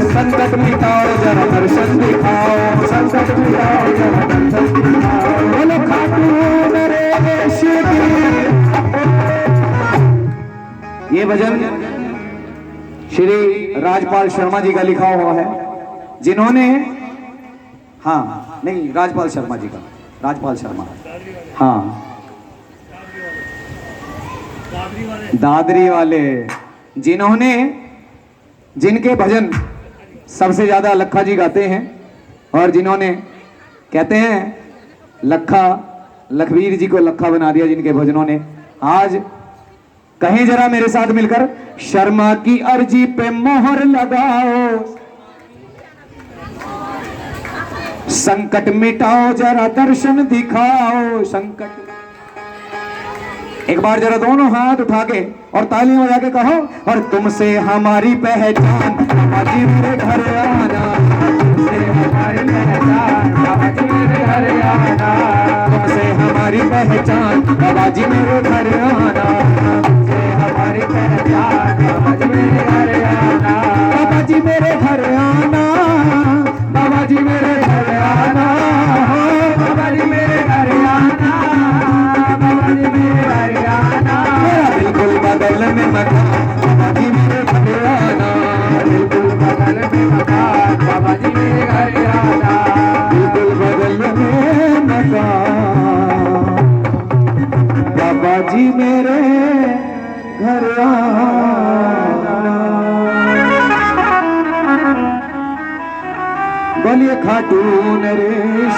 संकट मिटाओ जरा दर्शन दिखाओ, संकट मिटाओ जरा दर्शन दिखाओ, बोलो खाटू नरेश की। ये भजन श्री राजपाल शर्मा जी का लिखा हुआ है, जिन्होंने, हाँ नहीं, राजपाल शर्मा जी का, राजपाल शर्मा, हाँ दादरी वाले, जिन्होंने, जिनके भजन सबसे ज्यादा लखा जी गाते हैं, और जिन्होंने कहते हैं लखा, लखवीर जी को लखा बना दिया जिनके भजनों ने। आज कहें जरा मेरे साथ मिलकर, शर्मा की अर्जी पे मोहर लगाओ, संकट मिटाओ जरा दर्शन दिखाओ, संकट। एक बार जरा दोनों हाथ उठा के और तालियां बजा के कहो, और तुमसे हमारी पहचान बाबा जी मेरे घर आना, तुमसे हमारी पहचान बाबा जी मेरे घर आना, तुमसे हमारी पहचान बाबा जी मेरे घर आना, तुमसे हमारी पहचान बाबा जी मेरे घर आना, बाबा जी मेरे घर आना, बाबा जी मेरे घर आना, बाबा जी मेरे घर आना, बाबा जी मेरे घर आना, बिल्कुल बगल में मकान बाबा जी मेरे घर आना, बिल्कुल बगल में मकान बाबा जी मेरे घर आना, बिल्कुल बगल में मकान बाबा जी मेरे घर आना। बोलिए खाटू नरेश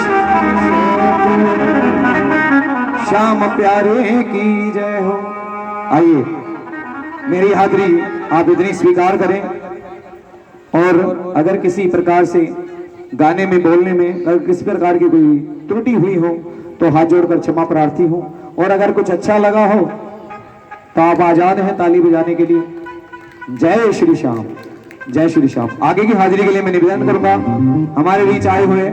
श्याम प्यारे की जय हो। आइए मेरी हाजिरी आप इतनी स्वीकार करें, और अगर किसी प्रकार से गाने में, बोलने में अगर किसी प्रकार की कोई त्रुटि हुई हो तो हाथ जोड़कर क्षमा प्रार्थी हूं, और अगर कुछ अच्छा लगा हो तो आप आजाद हैं ताली बजाने के लिए। जय श्री श्याम, जय श्री श्याम। आगे की हाजिरी के लिए मैं निवेदन करूंगा हमारे बीच आए हुए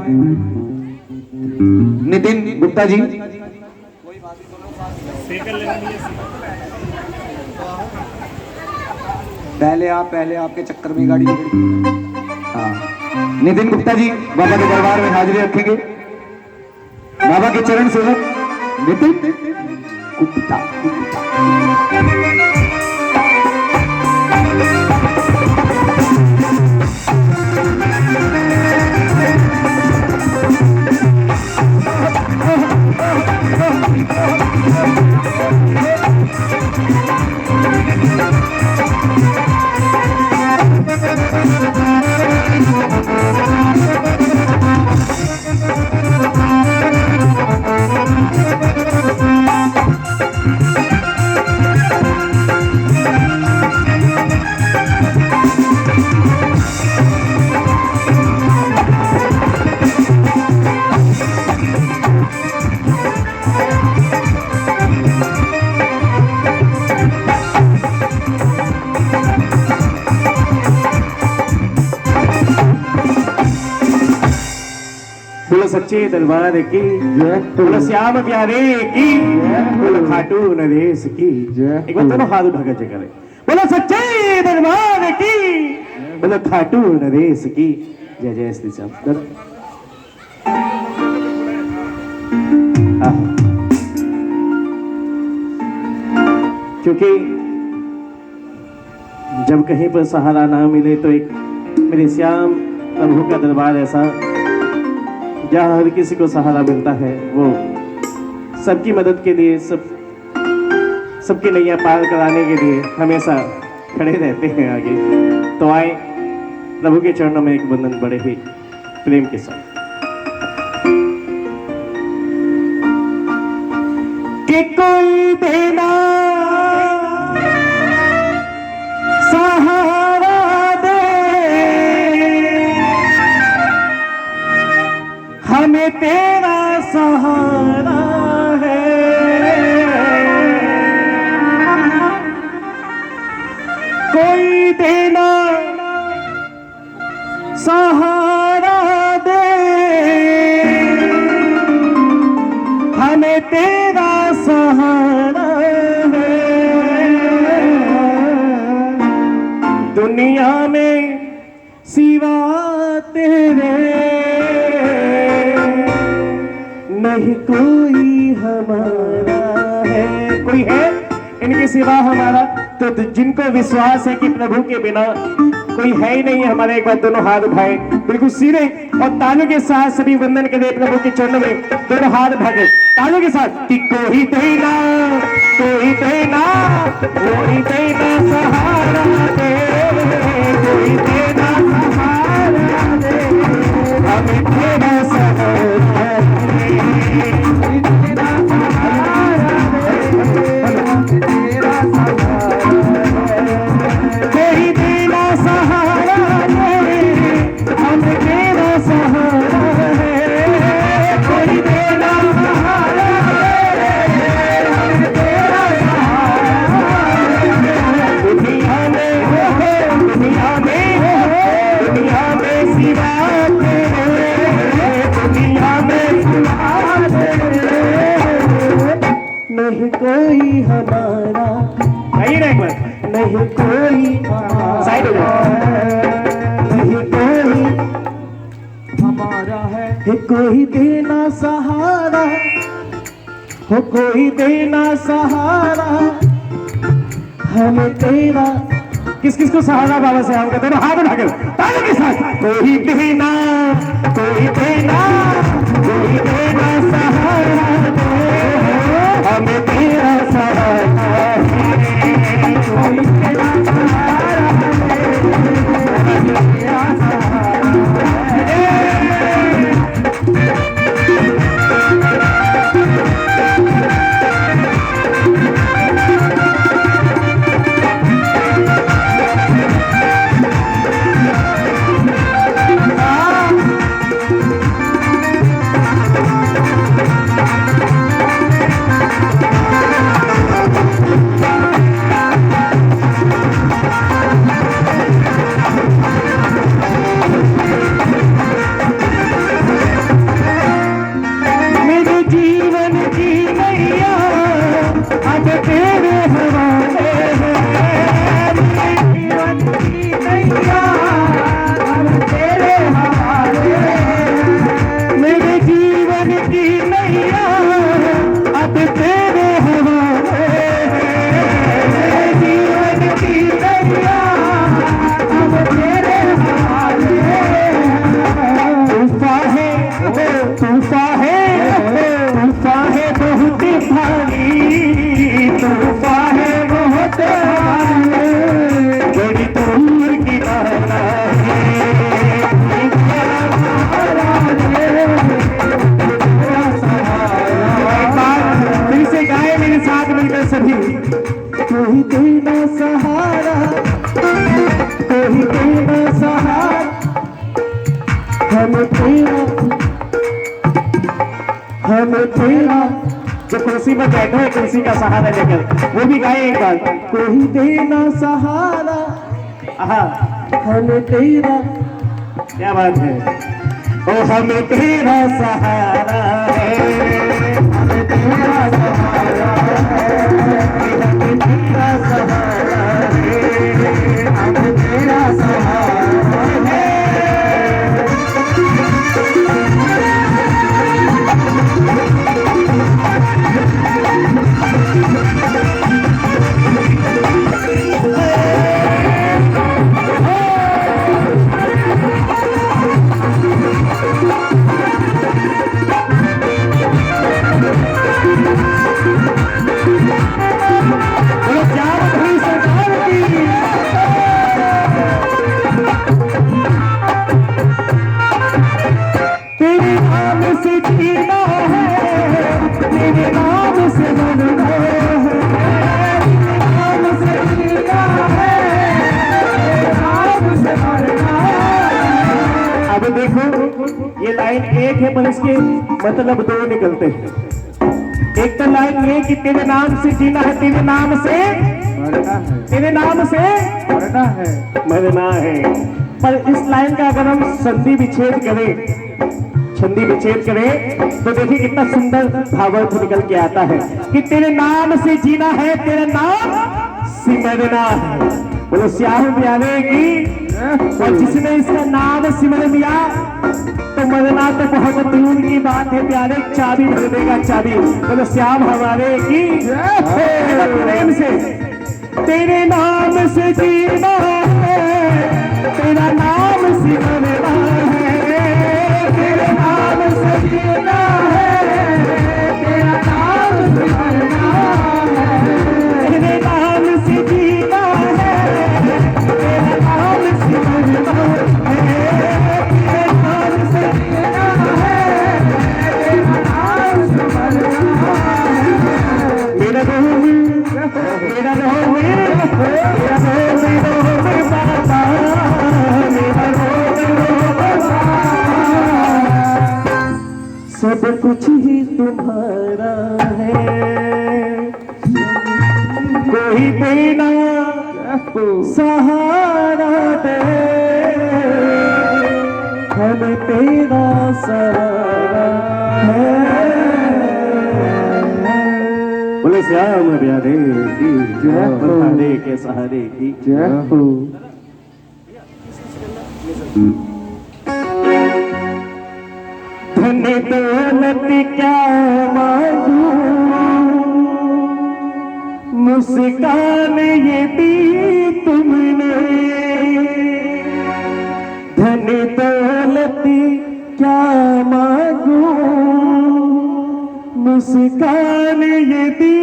नितिन गुप्ता जी। पहले आपके चक्कर में गाड़ी हाँ, नितिन गुप्ता जी बाबा के दरबार में हाजिरी रखेंगे। बाबा के चरण सेवक नितिन गुप्ता। सच्चे दरबार की जय, बोलो श्याम प्यारे की जय, बोलो खाटू नरेश की जय। एक बार दोनों हाथ उठा कर करें, बोलो सच्चे दरबार की, बोलो खाटू नरेश की जय। जय श्री श्याम। क्योंकि जब कहीं पर सहारा ना मिले तो एक मेरे श्याम प्रभु का दरबार ऐसा जहाँ हर किसी को सहारा मिलता है, वो सबकी मदद के लिए, सबकी नैया पार कराने के लिए हमेशा खड़े रहते हैं आगे। तो आए प्रभु के चरणों में एक वंदन बड़े ही प्रेम के साथ। कि कोई देना सहारा हमें तेरा सहारा है, कोई देना सहारा दे नहीं कोई हमारा है। कोई है इनके सिवा हमारा? तो जिनको विश्वास है कि प्रभु के बिना कोई है ही नहीं है, हमारे एक बार दोनों हाथ उठाए बिल्कुल सीधे और तालों के साथ सभी वंदन करें प्रभु के चरणों में, दोनों हाथ भागे तालों के साथ कि कोई देना कोई देना सहारा दे, कोई देना सहारा दे, हमें तेरा सहारा दे, कोई देना सहारा दे, तेरा सहारा दे, कोई देना सहारा दे, हमें तेरा सहारा है, कोई देना सहारा दे, हमें तेरा सहारा है। दुनिया में सिवा तेरे, दुनिया में सिवा तेरे नहीं कोई हमारा। आइए ना एक बार, नहीं कोई साइड हो जाए, नहीं कोई हमारा है, कोई देना सहारा हो, कोई देना सहारा हमें तेरा। किस किस को सहारा बाबा से हम कहते हैं हाथ उठा कर ताली के साथ, कोई देना कोई देना कोई देना सहारा दे, हमें तेरा सहारा है, कोई देना सहारा दे, तेरा सहारा है। कोई देना सहारा, कोई देना सहारा हमें तेरा, हमें तेरा। जो कुर्सी में बैठे हैं कुर्सी का सहारा लेकर वो भी गाए एक बार, कोई देना सहारा हमें तेरा। क्या बात है, ओ हमें तेरा सहारा है, हमें तेरा सहारा है, हमें तेरा सहारा है, हमें तेरा सहारा है। ये लाइन एक है पर इसके मतलब दो निकलते हैं। एक तो लाइन ये कि तेरे नाम से जीना है, तेरे नाम से मरना है, तेरे नाम से मरना है, मरना है। पर इस लाइन का अगर हम संधि विच्छेद करें, छंदी विच्छेद करें तो देखिए कितना सुंदर भावार्थ निकल के आता है कि तेरे नाम से जीना है, तेरे नाम सिमरना है। बोलो श्याम प्यारे की। और जिसने इसका नाम सिमर लिया तो मरना तो बहुत दूर की बात है प्यारे, चाबी भर देगा चाबी। बोलो श्याम हमारे की प्रेम से। तेरे नाम से जीना है, तेरा नाम सिमरना है, तेरे नाम से जीना है, तेरा नाम सिमरना है, तेरे नाम से जीना है, तेरा नाम सिमरना है, तेरे नाम से जीना है, तेरा नाम सिमरना है। मेरा रोमी, मेरा रोमी, मेरा रोमी रोमी बाबा, मेरा रोमी रोमी बाबा। सब कुछ ही तुम्हारा है, कोई बिना सहारा दे, हम तेरा सहारा है। बोले श्याम प्यारे की जय के सहारे की जय हो। धन दौलत क्या मांगू, मुस्कान ये दी तुमने। धन दौलत क्या मांगू, मुस्कान ये दी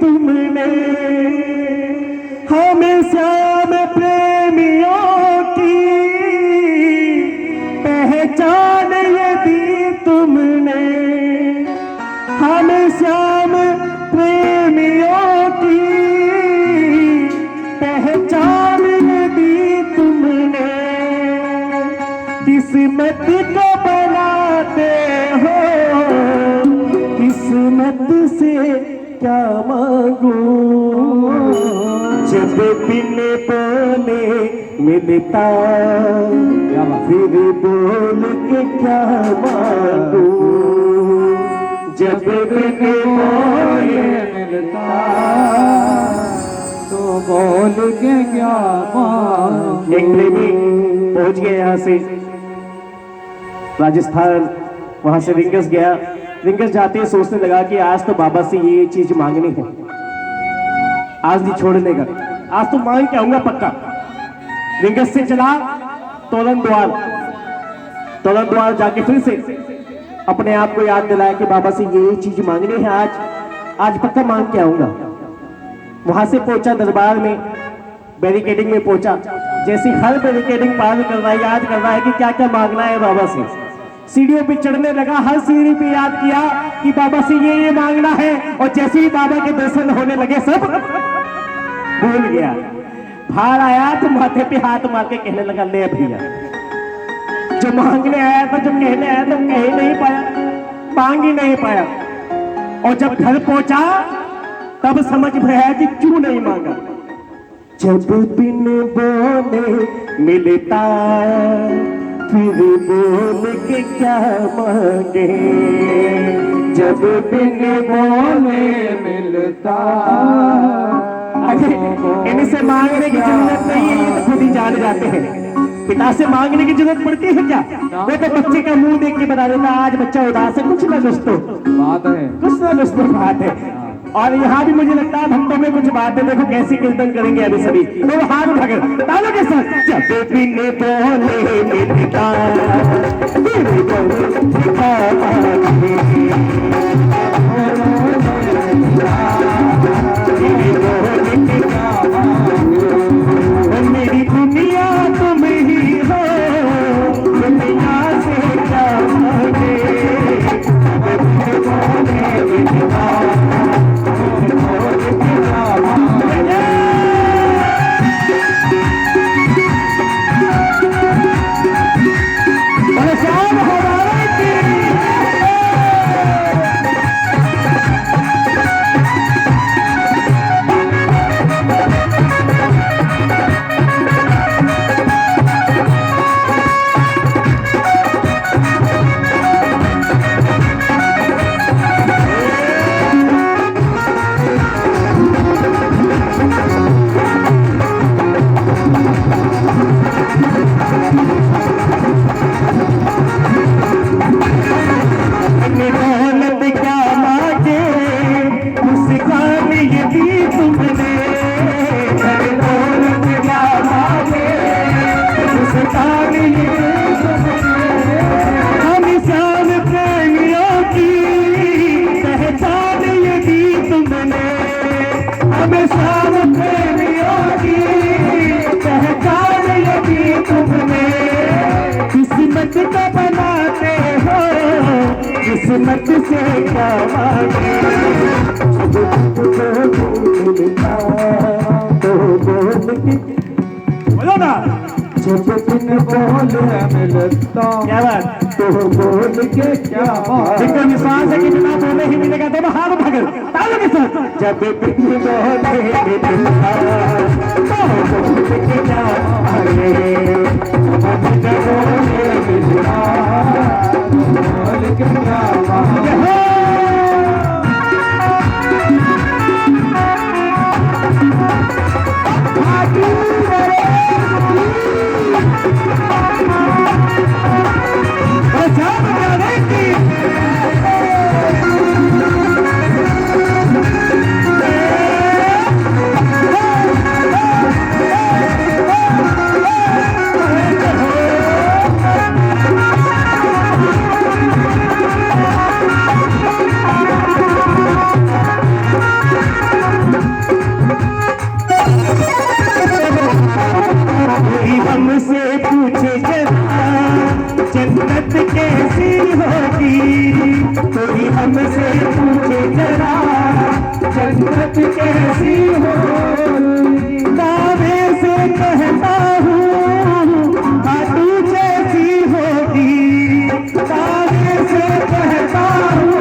तुमने। हमें श्याम प्रेमियों की पहचान ये दी तुमने। हमें श्याम प्रेमियों की पहचान ये दी तुमने। किस्मत को बनाते हो, किस्मत से क्या मांगू। जब बिन बोले मिलता, फिर बोल के क्या मांगू। जब बिन बोले मिलता, तो बोल के क्या मांगू। एक प्रेमी पहुंच गया यहाँ से राजस्थान, वहां से रिंगस गया। रिंगस जाते ही सोचने लगा कि आज तो बाबा से ये चीज मांगनी है, आज नहीं छोड़ने का, आज तो मांग के आऊंगा पक्का। रिंगस से चला तोलन द्वार, तोलन द्वार जाके फिर से अपने आप को याद दिलाया कि बाबा से ये चीज मांगनी है, आज पक्का मांग के आऊंगा। वहां से पहुंचा दरबार में, बैरिकेडिंग में पहुंचा। जैसे हर बैरिकेडिंग पार कर रहा है, याद कर रहा है कि क्या क्या मांगना है बाबा से। सीढ़ियों पे चढ़ने लगा, हर सीढ़ी पे याद किया कि बाबा से ये मांगना है। और जैसे ही बाबा के दर्शन होने लगे सब भूल गया। बाहर आया तो माथे पे हाथ मार के कहने लगा, ले भैया जो मांगने आया था, जो कहने आया था, कह ही नहीं पाया, मांग ही नहीं पाया। और जब घर पहुंचा तब समझ में आया कि क्यों नहीं मांगा। जब बिन बोले मिलता, फिर बोल के क्या मांगे। जब बिन बोले मिलता, इनसे मांगने की जरूरत नहीं है, ये तो खुद ही जान जाते हैं। पिता से मांगने की जरूरत पड़ती है क्या? वो तो बच्चे का मुंह देख के बता देता, आज बच्चा उदास है, कुछ ना कुछ तो बात है, कुछ ना कुछ तो बात है। और यहाँ भी मुझे लगता है भक्तों में कुछ बात है। देखो कैसी कीर्तन करेंगे अभी सभी, तो हाथ उठा कर तालों के साथ। जब बिन बोले मिलता, फिर बोल क्या मांगे। मेरी दुनिया तुम ही हो, दुनिया से क्या मांगे। श्याम किस्मत से क्या मांगे, मिलता तो बोल के बोलो ना, जब बिन बोले मिलता क्या बात तो बोल के क्या बात। जिनको विश्वास है कि बिना बोले ही मिलेगा तो हाथ भगल तालों के साथ, जब बिन बोले मिलता तो बोल के क्या आगे, बिन बोले मिलता बोल के क्या आगे। हमसे पूछे जन्नत कैसी होगी, कोई हमसे पूछे जरा जन्नत कैसी होगी। दावे से कहता हूँ खाटू जैसी होगी, दावे से कहता हूँ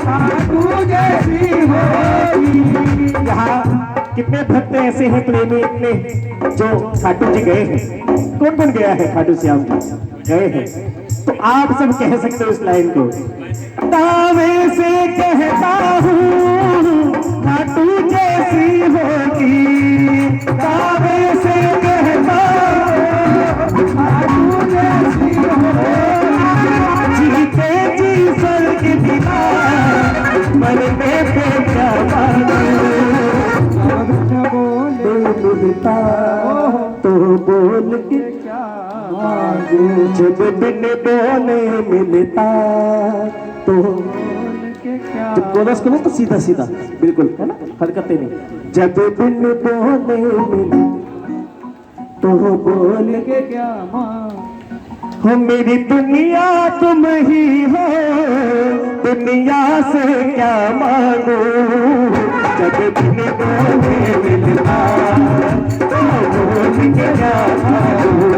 खाटू जैसी होगी। यहाँ कितने भक्त ऐसे हैं प्रेमी इतने जो खाटू जी गए हैं, कौन कौन गया है खाटू श्याम जी गए हैं, तो आप सब कह सकते हो इस लाइन को, दावे से कहता हूँ खाटू जैसी होगी, दावे से कहता हूँ खाटू जैसी होगी। जीते जी स्वर्ग दिला मरने पे क्या मिलता तो बोल के क्या मांगे, जब बिन बोले मिलता तो बोल के क्या। जब कोरस करो तो सीधा सीधा बिल्कुल है ना, हरकतें नहीं। जब बिन बोले मिलता तो बोल के क्या मांगे, हो मेरी दुनिया तुम ही हो, दुनिया से क्या मांगो, जब बिन बोले मिलता तो बोल के क्या मांगो।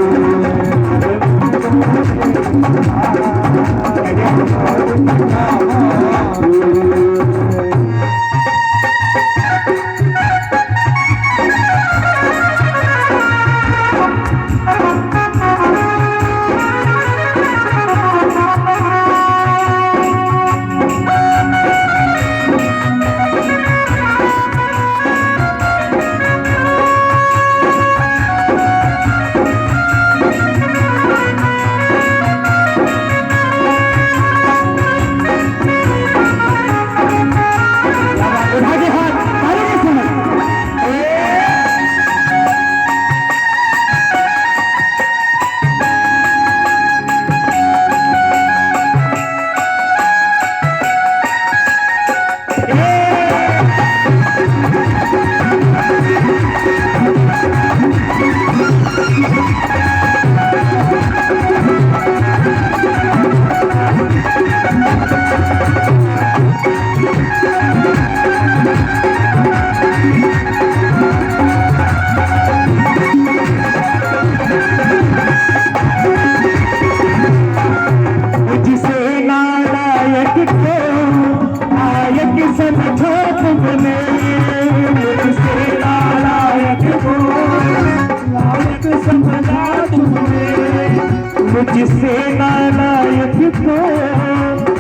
जिसे नालायक को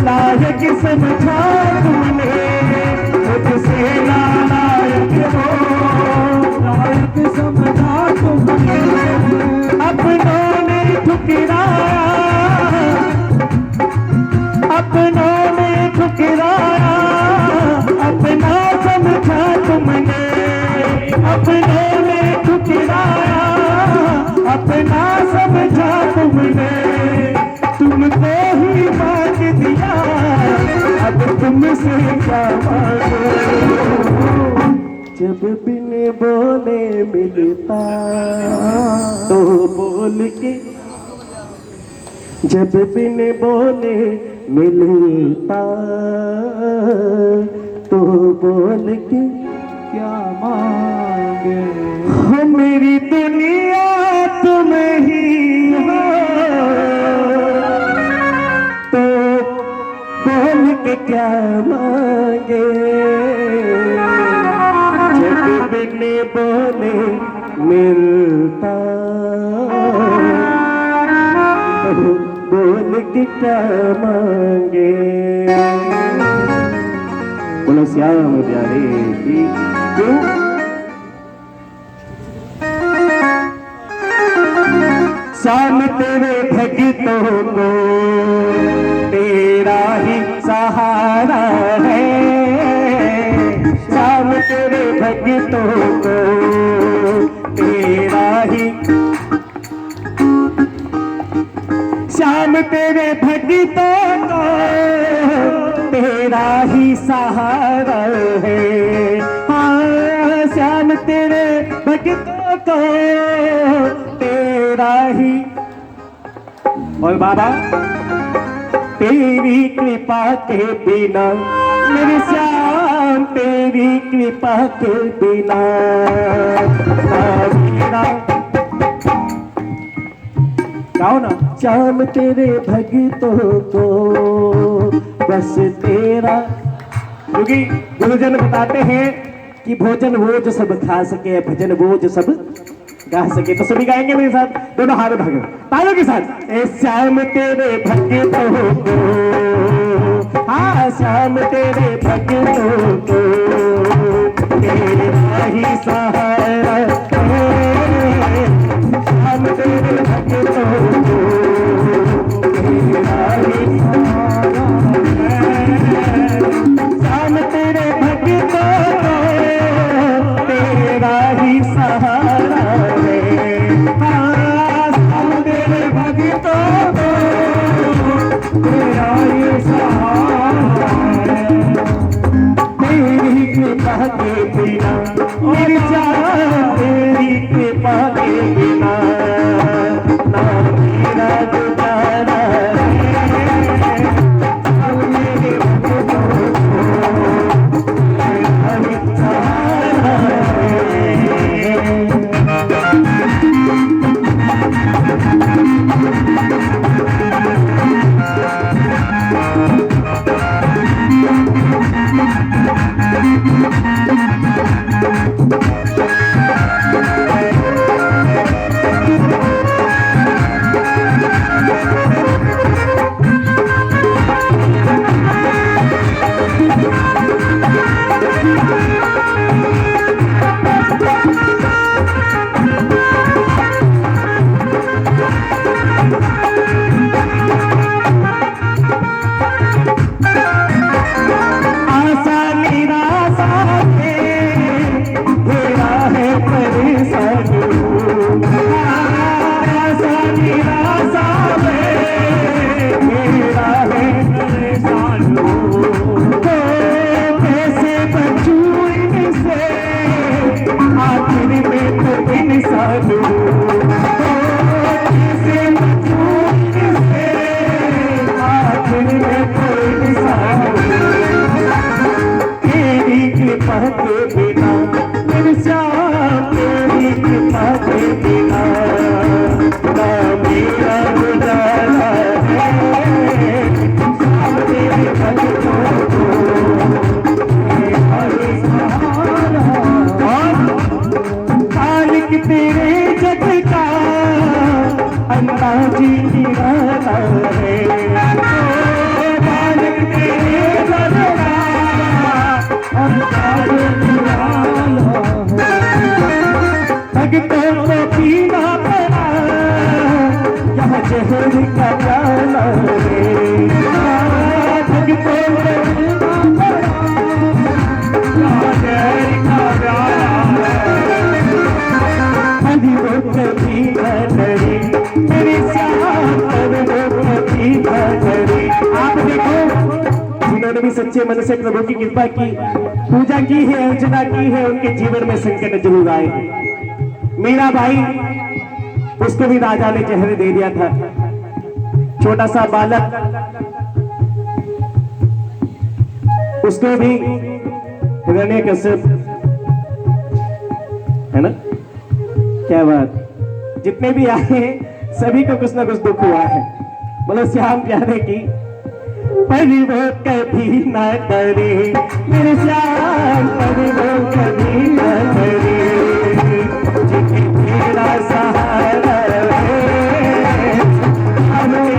लायक समझा तुमने, मुझसे नालायक को लायक समझा तुमने। अपनों ने ठुकराया, अपनों ने ठुकराया, अपना समझा तुमने। अपनों ने ठुकराया, अपना समझा तुमने। तुमको ही मांग दिया, अब तुमसे क्या मांगो। जब बिन बोले मिलता तो बोल के जब बिन बोले मिलता तो बोल के क्या मांगे हो मेरी दुनिया तुम ही हो तो बोल के क्या मांगे जब बिन बोले मिलता तो बोल के क्या मांगे। बोलो श्याम प्यारे की क्यों श्याम तेरे भक्तों को तेरा ही सहारा है। श्याम तेरे भक्तों को तेरा ही श्याम तेरे भक्तों को तेरा ही सहारा है। हाँ श्याम तेरे भक्तों को तेरा ही और बाबा तेरी कृपा के बिना मेरे श्याम तेरी कृपा के बिना गाओ ना श्याम तेरे भक्तों को बस तेरा क्योंकि गुरुजन बताते हैं कि भोजन वो जो सब खा सके भजन वो जो सब गा सके। तो सभी गाएंगे मेरे साथ दोनों हाथ उठा कर तालियों के साथ ए श्याम तेरे भक्तों को हाँ श्याम तेरे भक्तों को तेरा ही सहारा है। श्याम तेरे भक्तों को तेरा ही सहारा है। श्याम तेरे भक्तों को तेरा ही सहारा तेरी कृपा के बिना मेरी जान तेरी कृपा के बिना ना मेरा गुजारा मेरे सच्चे मन से प्रभु की कृपा की पूजा की है अर्चना की है उनके जीवन में संकट जरूर आए। मीरा भाई उसको भी राजा ने जहर दे दिया था छोटा सा बालक, उसको भी हिरण्यकश्यप, है ना? क्या बात, जितने भी आए हैं सभी को कुछ ना कुछ दुख हुआ है। बोलो श्याम प्यारे की। पर वो कभी ना करे मेरे श्याम, पर वो कभी ना करे, जिन्हें तेरा सहारा है हमें।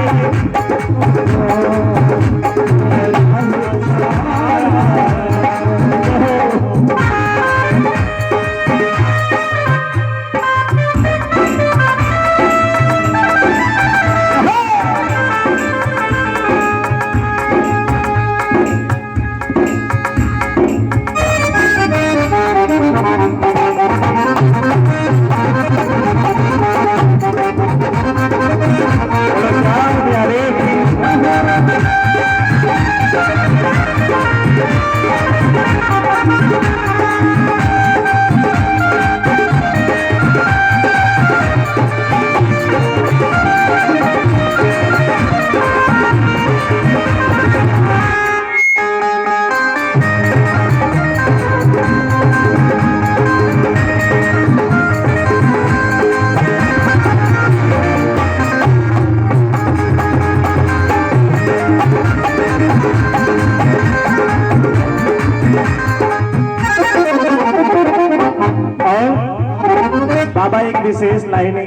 बाबा एक विशेष लाइन है,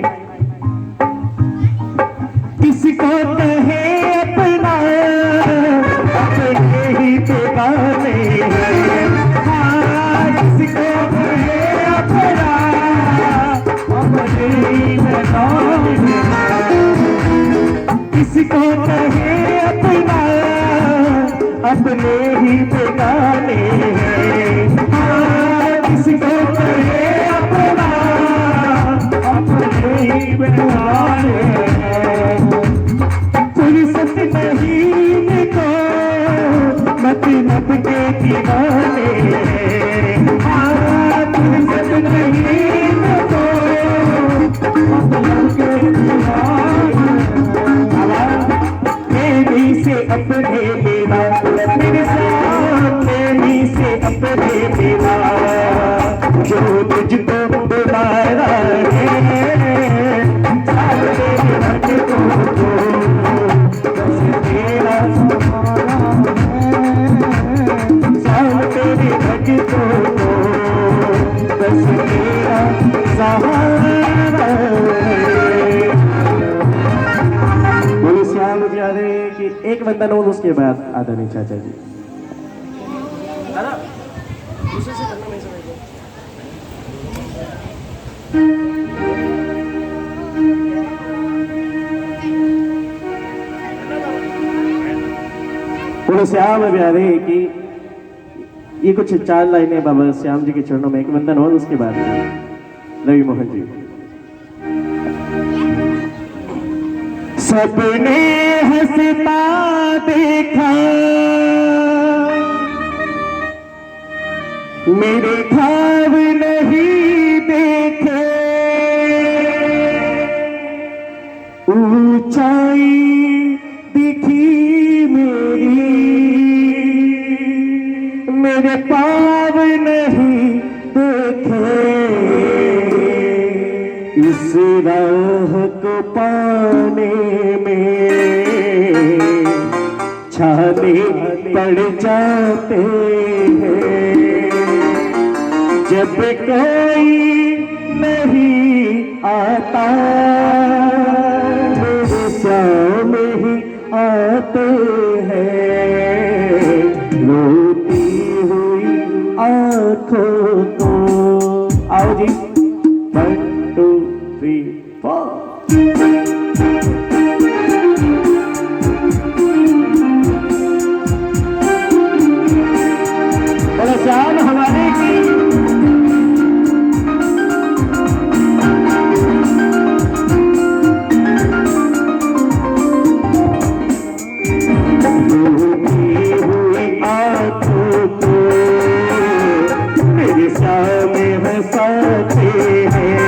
किसको कहे अपना अपने ही बेगाने हैं। हाँ, किसको कहे अपना अपने ही बेगाने हैं। किसको कहे अपना अपने ही बेगाने हैं। हाँ, किसको कहे अपना अपने ही बेगाने हैं। फुर्सत नहीं देखो मतलब के दीवाने। हाँ, फुर्सत नहीं देखो मतलब के दीवाने। प्रेमी से अपने मेरा, मेरे सामने से अपने मेरा, जो तुझको बुलाया है सामने रख को, बस तेरा सामने रख को, बस तेरा सहारा है। बोलो श्याम प्यारे कि एक वंदन और उसके बाद आदरणीय चाचा जी। बोलो श्याम प्यारे की ये कुछ 4 लाइनें बाबा श्याम जी के चरणों में, एक वंदन और उसके बाद रवि मोहन जी। सपने हंसता देखा मेरे ख्वाब नहीं देखे, ऊंचाई दिखी मेरी मेरे पाव नहीं देखे। इस राह को पाने में छाने पड़ जाते हैं, जब कोई नहीं आता मेरे सामने ही आते हैं, रोती हुई आंखों को। आओ जी, 1 2 3 4। बोलो श्याम हमारे की। मेरे सामने हंसाते हैं,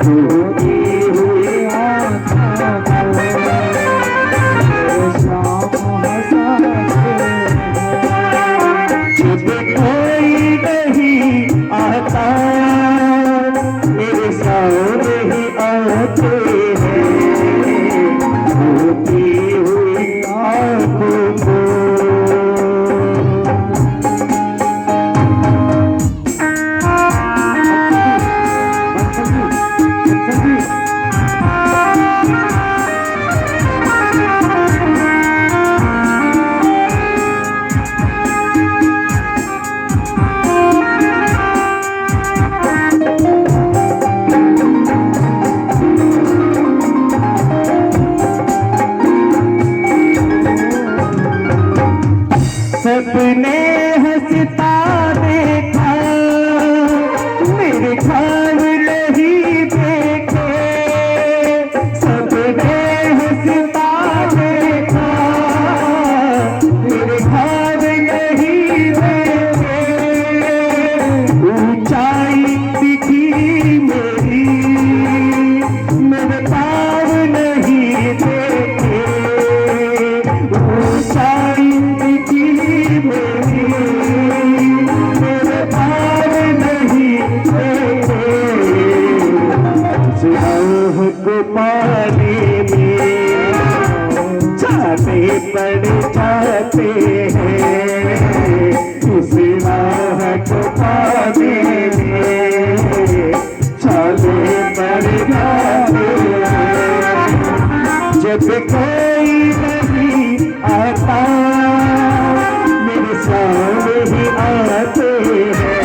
रोती हुई आंखों को। आंखों को। सबने हंसता देखा, मेरे ख्वाब नहीं देखे। सबने हंसता देखा, मेरे ख्वाब नहीं देखे। ऊंचाई दिखी मेरी, मेरे पाँव नहीं देखे। ऊंचाई दिखी मेरी, मेरे पार नहीं देखे। राह को पाने में जाते पड़ जाते हैं। इस राह को पाने में जाते पड़ जाते हैं। जब कोई नहीं आता, मेरे सामने ही आते हैं।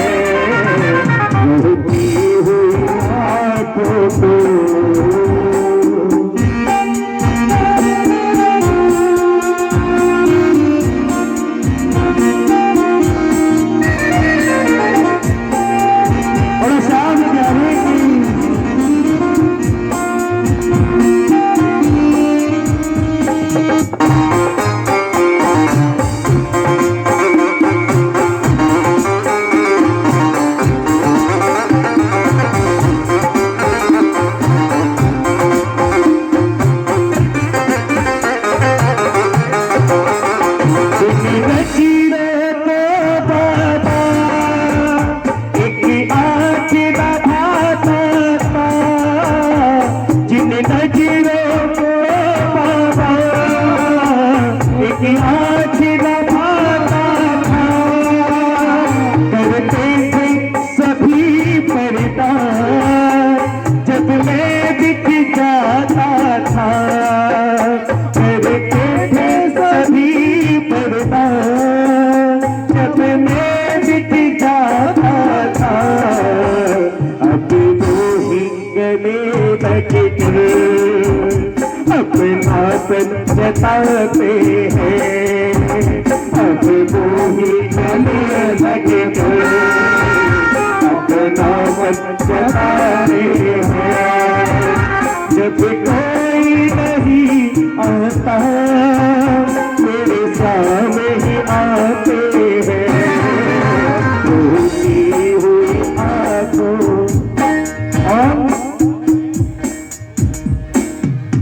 रोती हुई आंखों को। और शाम जाने की जब मैं दिख जाता था, करते थे सभी पर्दा। जब मैं दिख जाता था, अब तो ही गले लगे अपनापन जताते हैं। अब वो ही गले लगे अपनापन जताते हैं। जब कोई नहीं आता, मेरे सामने ही आते हैं। रोती हुई आंखों।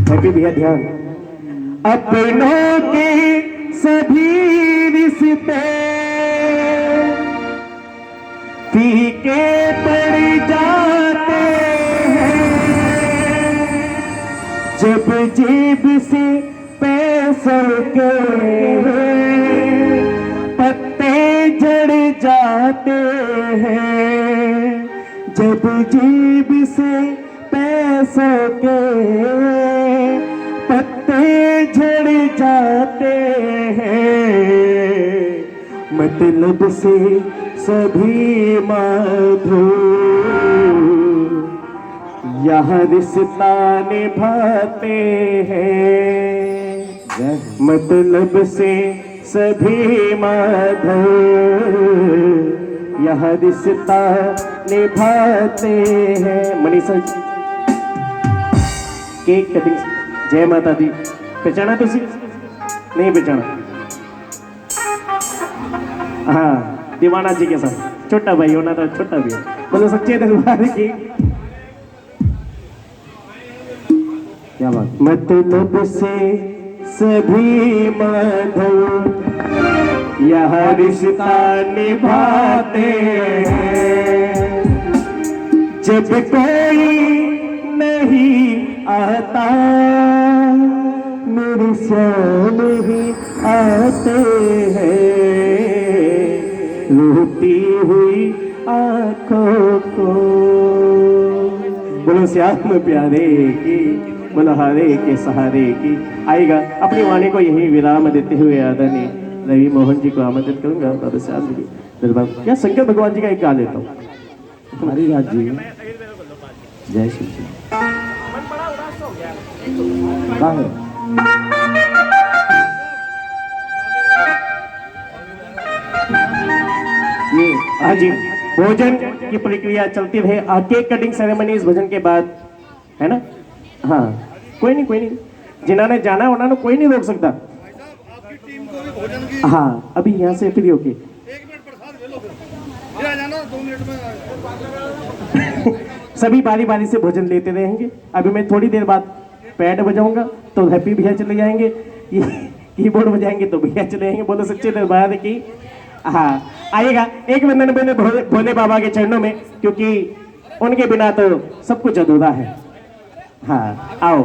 हैप्पी भैया ध्यान। अपनों के सभी रिश्ते फीके पड़ जाते हैं। जब जेब से पैसों के पत्ते झड़ जाते हैं। जब जेब से पैसों के पत्ते झड़ जाते हैं। मतलब से सभी माधो यहाँ रिश्ता निभाते हैं। मतलब से सभी माधो यहाँ रिश्ता निभाते हैं। Manisha cake cutting. जय माता दी। पहचाना तुसी? नहीं पहचाना? हाँ, दीवाना जी के साथ छोटा भाई होना था। छोटा भी है मतलब सच्चे दरबार की क्या बात। मतलब से सभी माधव यहाँ रिश्ता निभाते हैं। जब कोई नहीं आता, मेरे सामने ही आते हैं रोती हुई आंखों को। बोलो श्याम प्यारे की, बोलो हरे के सहारे की। आएगा अपनी वाणी को यही विराम देते हुए आदरणीय रवि मोहन जी को आमंत्रित करूंगा। बाबा श्याम जी दरबार क्या शंकर भगवान जी का एक गा लेता हूँ। हमारी राज जी जय श्री जी। ये हाँ जी, भोजन की प्रक्रिया चलती रहे। केक कटिंग सेरेमनी इस भजन के बाद है ना। हाँ कोई नहीं कोई नहीं, जिन्होंने जाना है उन्होंने कोई नहीं रोक सकता। हाँ अभी यहाँ से फ्री होके 1 मिनट प्रसाद ले लो, फिर आ जाना 2 मिनट में। सभी बारी बारी से भोजन लेते रहेंगे। अभी मैं थोड़ी देर बाद पैड बजाऊंगा तो हैप्पी भैया चले जाएंगे, कीबोर्ड बजाएंगे तो भैया चले जाएंगे। बोलो सच्चे दरबार की। हाँ आइएगा, एक वंदन मैंने भोले बाबा के चरणों में, क्योंकि उनके बिना तो सब कुछ अधूरा है। हाँ आओ।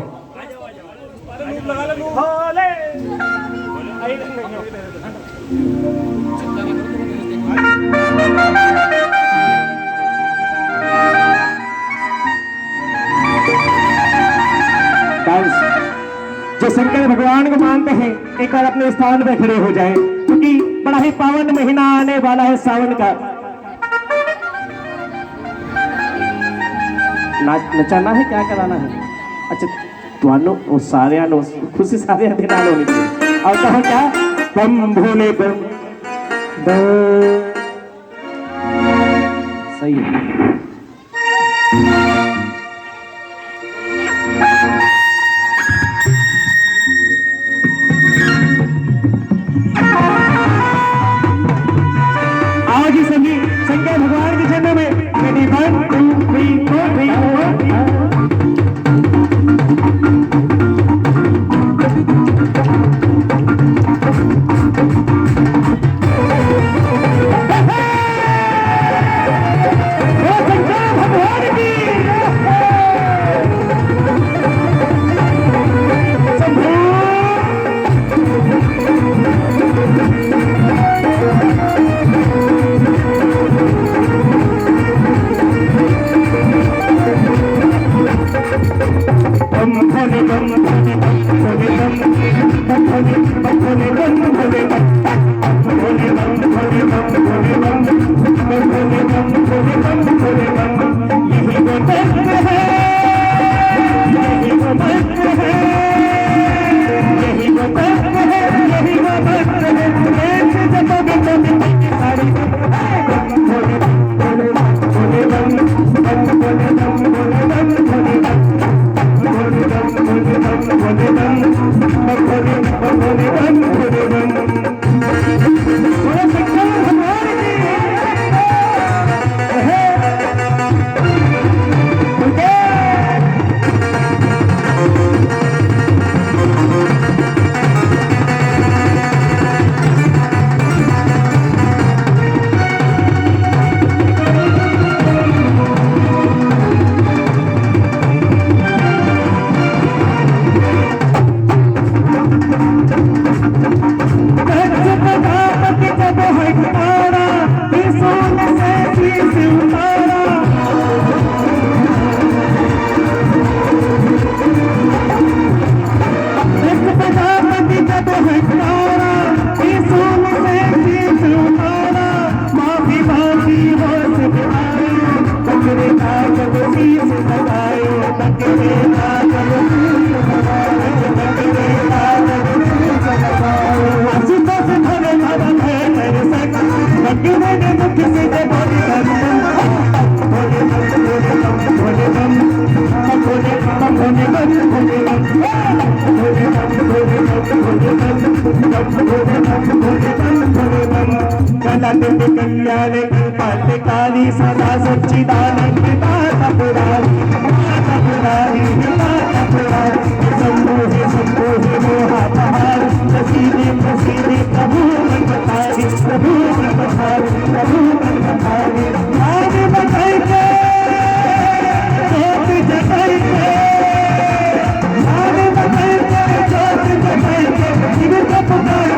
जो शंकर भगवान को मानते हैं एक बार अपने स्थान पे खड़े हो जाएं, क्योंकि बड़ा ही पावन महीना आने वाला है सावन का। नचाना है क्या कराना है? अच्छा तुहानो वो सारे आनो खुशी सारे दिन आनो नहीं और कहो क्या बम भोले बम सही है। आओ जी सभी शंकर भगवान के चरणों में। 1 2 3 4 3 कल्याण काली सदा सच्चिदानंद माता पुरारी शंभो हे मोहापहार प्रसीदे प्रसीदे प्रभु मनपथारी प्रभु मनपथारी प्रभु मनपथारी आज बचाइए जोत जगाइए आज बचाइए जोत जगाइए शिव का पुकार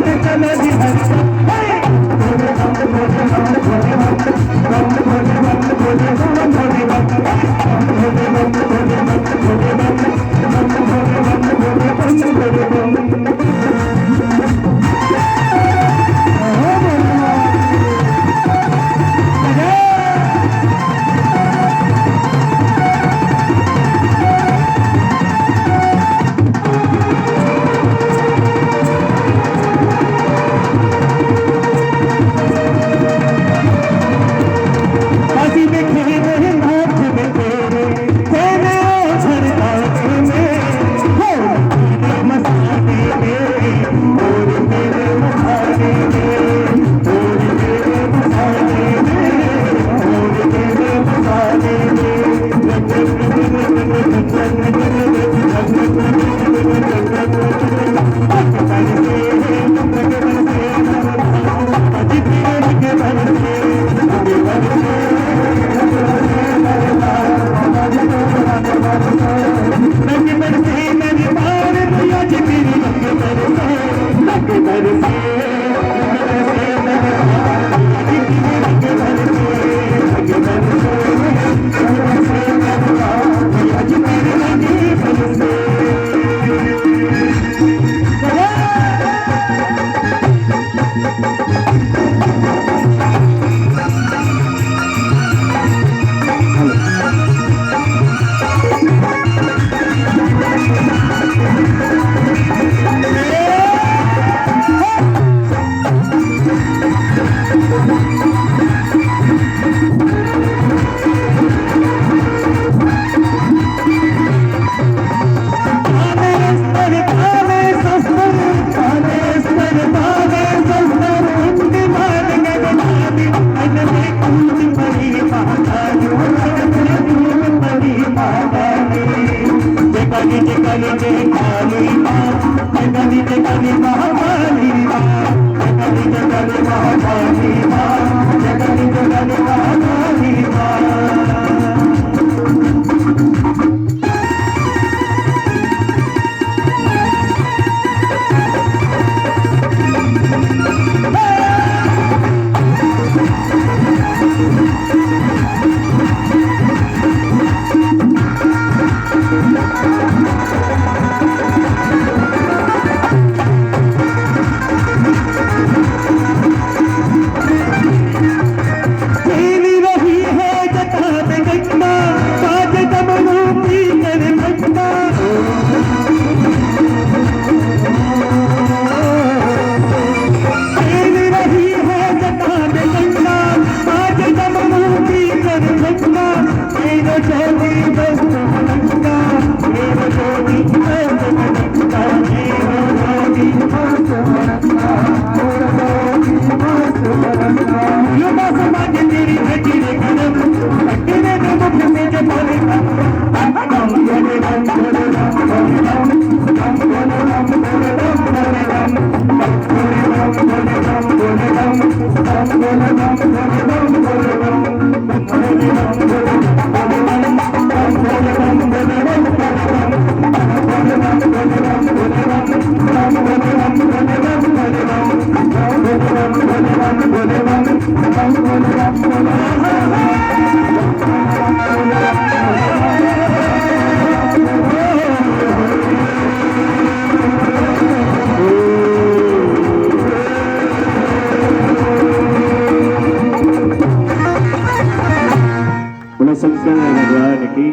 शंकर भगवान की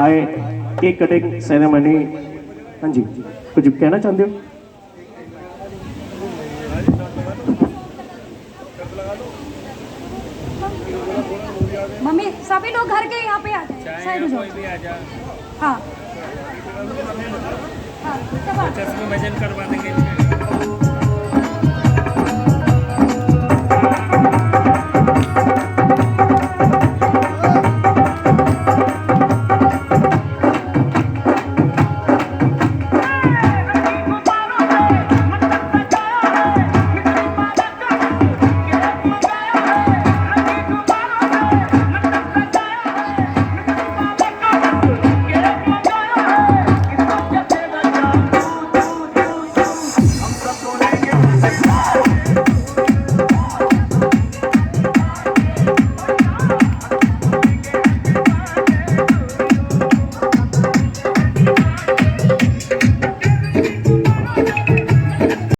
आए केक कटिंग सेरेमनी। हाँ जी, कुछ कहना चाहते हो? मम्मी सभी लोग घर के यहाँ पे आ जाए, साइड हो जाओ। हाँ हाँ, वजन करवा देंगे।